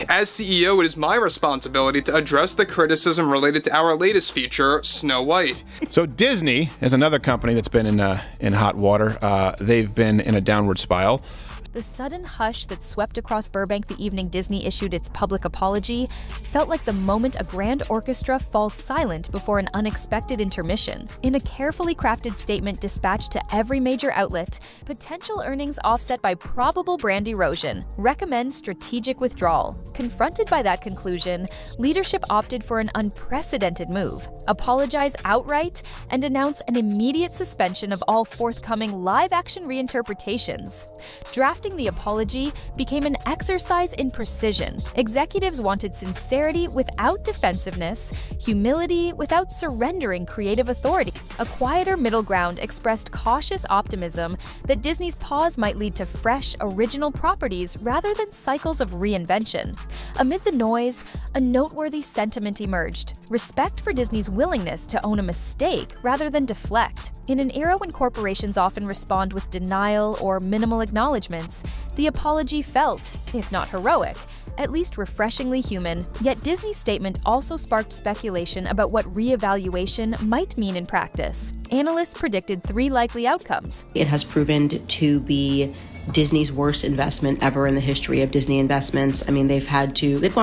As CEO, it is my responsibility to address the criticism related to our latest feature, Snow White. So Disney is another company that's been in hot water. They've been in a downward spiral. The sudden hush that swept across Burbank the evening Disney issued its public apology felt like the moment a grand orchestra falls silent before an unexpected intermission. In a carefully crafted statement dispatched to every major outlet, potential earnings offset by probable brand erosion, recommend strategic withdrawal. Confronted by that conclusion, leadership opted for an unprecedented move: apologize outright and announce an immediate suspension of all forthcoming live-action reinterpretations. Drafting the apology became an exercise in precision. Executives wanted sincerity without defensiveness, humility without surrendering creative authority. A quieter middle ground expressed cautious optimism that Disney's pause might lead to fresh, original properties rather than cycles of reinvention. Amid the noise, a noteworthy sentiment emerged: respect for Disney's willingness to own a mistake rather than deflect. In an era when corporations often respond with denial or minimal acknowledgments, the apology felt, if not heroic, at least refreshingly human. Yet Disney's statement also sparked speculation about what reevaluation might mean in practice. Analysts predicted 3 likely outcomes. It has proven to be Disney's worst investment ever in the history of Disney investments. I mean, they've gone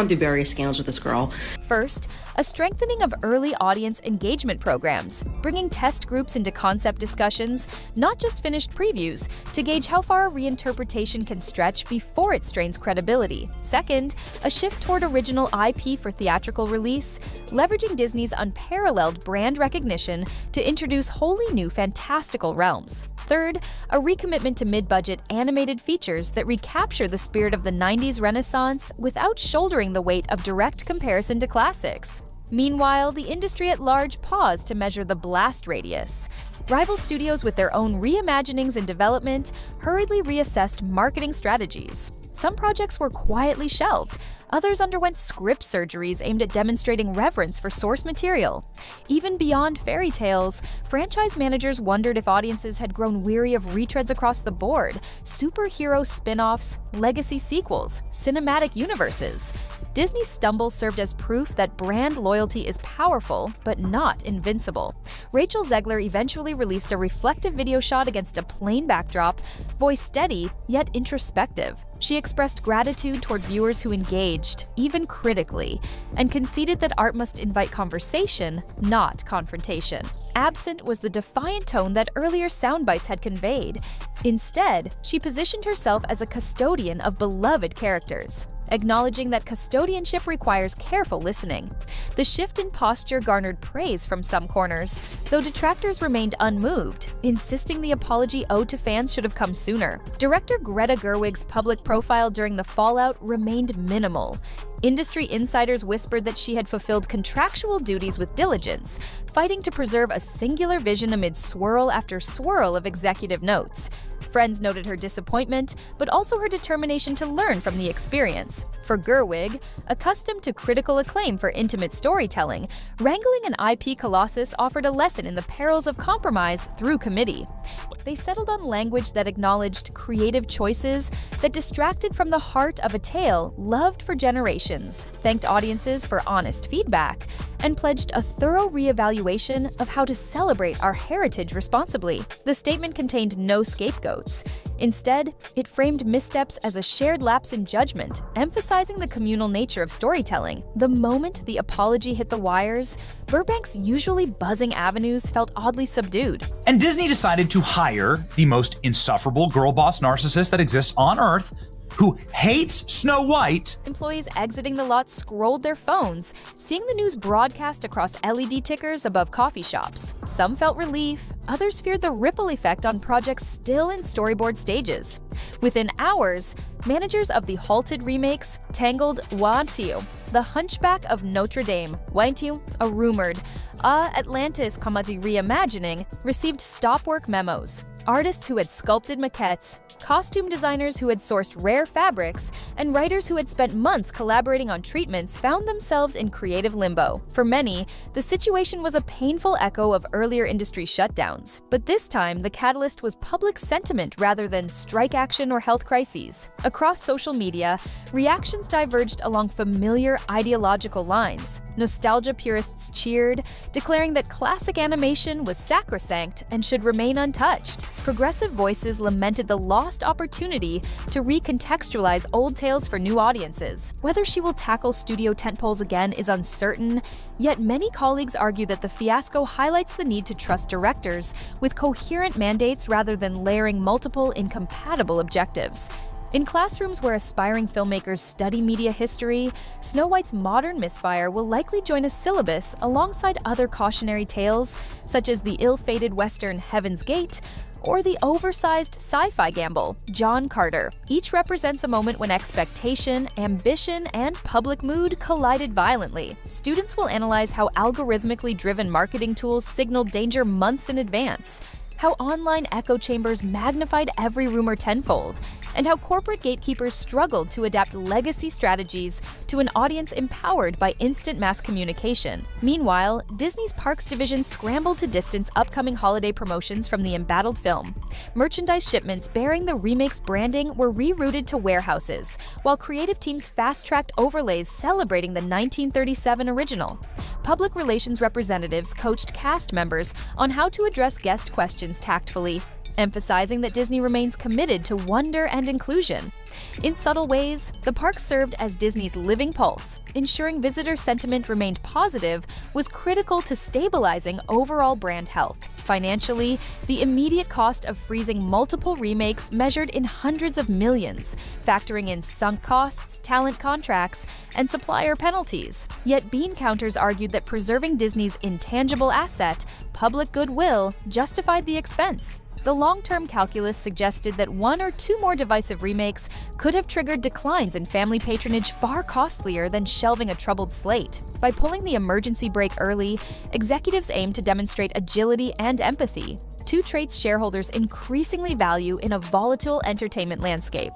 through various scandals with this girl. First, a strengthening of early audience engagement programs, bringing test groups into concept discussions, not just finished previews, to gauge how far a reinterpretation can stretch before it strains credibility. Second, a shift toward original IP for theatrical release, leveraging Disney's unparalleled brand recognition to introduce wholly new fantastical realms. Third, a recommitment to mid-budget animated features that recapture the spirit of the 90s Renaissance without shouldering the weight of direct comparison to classics. Meanwhile, the industry at large paused to measure the blast radius. Rival studios with their own reimaginings in development hurriedly reassessed marketing strategies. Some projects were quietly shelved. Others underwent script surgeries aimed at demonstrating reverence for source material. Even beyond fairy tales, franchise managers wondered if audiences had grown weary of retreads across the board: superhero spin-offs, legacy sequels, cinematic universes. Disney's stumble served as proof that brand loyalty is powerful, but not invincible. Rachel Zegler eventually released a reflective video shot against a plain backdrop, voice steady, yet introspective. She expressed gratitude toward viewers who engaged, even critically, and conceded that art must invite conversation, not confrontation. Absent was the defiant tone that earlier soundbites had conveyed. Instead, she positioned herself as a custodian of beloved characters, acknowledging that custodianship requires careful listening. The shift in posture garnered praise from some corners, though detractors remained unmoved, insisting the apology owed to fans should have come sooner. Director Greta Gerwig's public profile during the fallout remained minimal. Industry insiders whispered that she had fulfilled contractual duties with diligence, fighting to preserve a singular vision amid swirl after swirl of executive notes. Friends noted her disappointment, but also her determination to learn from the experience. For Gerwig, accustomed to critical acclaim for intimate storytelling, wrangling an IP colossus offered a lesson in the perils of compromise through committee. They settled on language that acknowledged creative choices that distracted from the heart of a tale loved for generations, thanked audiences for honest feedback, and pledged a thorough reevaluation of how to celebrate our heritage responsibly. The statement contained no scapegoats. Instead, it framed missteps as a shared lapse in judgment, emphasizing the communal nature of storytelling. The moment the apology hit the wires, Burbank's usually buzzing avenues felt oddly subdued. And Disney decided to hire the most insufferable girl boss narcissist that exists on Earth, who hates Snow White. Employees exiting the lot scrolled their phones, seeing the news broadcast across LED tickers above coffee shops. Some felt relief, others feared the ripple effect on projects still in storyboard stages. Within hours, managers of the halted remakes tangled Wantiu, The Hunchback of Notre Dame, Wantiu, a rumored Atlantis comedy reimagining, received stop work memos. Artists who had sculpted maquettes, costume designers who had sourced rare fabrics, and writers who had spent months collaborating on treatments found themselves in creative limbo. For many, the situation was a painful echo of earlier industry shutdowns, but this time the catalyst was public sentiment rather than strike action or health crises. Across social media, reactions diverged along familiar ideological lines. Nostalgia purists cheered, declaring that classic animation was sacrosanct and should remain untouched. Progressive voices lamented the lost opportunity to recontextualize old tales for new audiences. Whether she will tackle studio tentpoles again is uncertain, yet many colleagues argue that the fiasco highlights the need to trust directors with coherent mandates rather than layering multiple incompatible objectives. In classrooms where aspiring filmmakers study media history, Snow White's modern misfire will likely join a syllabus alongside other cautionary tales, such as the ill-fated Western Heaven's Gate or the oversized sci-fi gamble, John Carter. Each represents a moment when expectation, ambition, and public mood collided violently. Students will analyze how algorithmically driven marketing tools signaled danger months in advance, how online echo chambers magnified every rumor tenfold, and how corporate gatekeepers struggled to adapt legacy strategies to an audience empowered by instant mass communication. Meanwhile, Disney's Parks division scrambled to distance upcoming holiday promotions from the embattled film. Merchandise shipments bearing the Remakes branding were rerouted to warehouses, while creative teams fast-tracked overlays celebrating the 1937 original. Public relations representatives coached cast members on how to address guest questions tactfully, emphasizing that Disney remains committed to wonder and inclusion. In subtle ways, the park served as Disney's living pulse. Ensuring visitor sentiment remained positive was critical to stabilizing overall brand health. Financially, the immediate cost of freezing multiple remakes measured in hundreds of millions, factoring in sunk costs, talent contracts, and supplier penalties. Yet bean counters argued that preserving Disney's intangible asset, public goodwill, justified the expense. The long-term calculus suggested that one or two more divisive remakes could have triggered declines in family patronage far costlier than shelving a troubled slate. By pulling the emergency brake early, executives aimed to demonstrate agility and empathy, two traits shareholders increasingly value in a volatile entertainment landscape.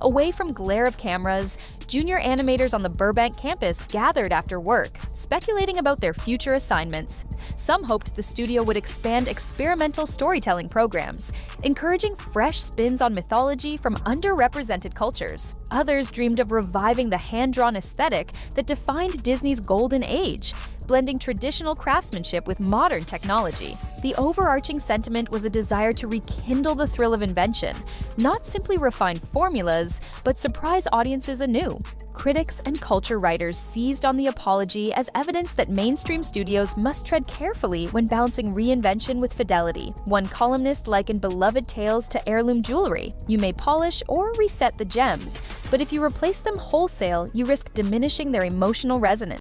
Away from glare of cameras, junior animators on the Burbank campus gathered after work, speculating about their future assignments. Some hoped the studio would expand experimental storytelling programs, encouraging fresh spins on mythology from underrepresented cultures. Others dreamed of reviving the hand-drawn aesthetic that defined Disney's golden age, blending traditional craftsmanship with modern technology. The overarching sentiment was a desire to rekindle the thrill of invention, not simply refine formulas, but surprise audiences anew. Critics and culture writers seized on the apology as evidence that mainstream studios must tread carefully when balancing reinvention with fidelity. One columnist likened beloved tales to heirloom jewelry. You may polish or reset the gems, but if you replace them wholesale, you risk diminishing their emotional resonance.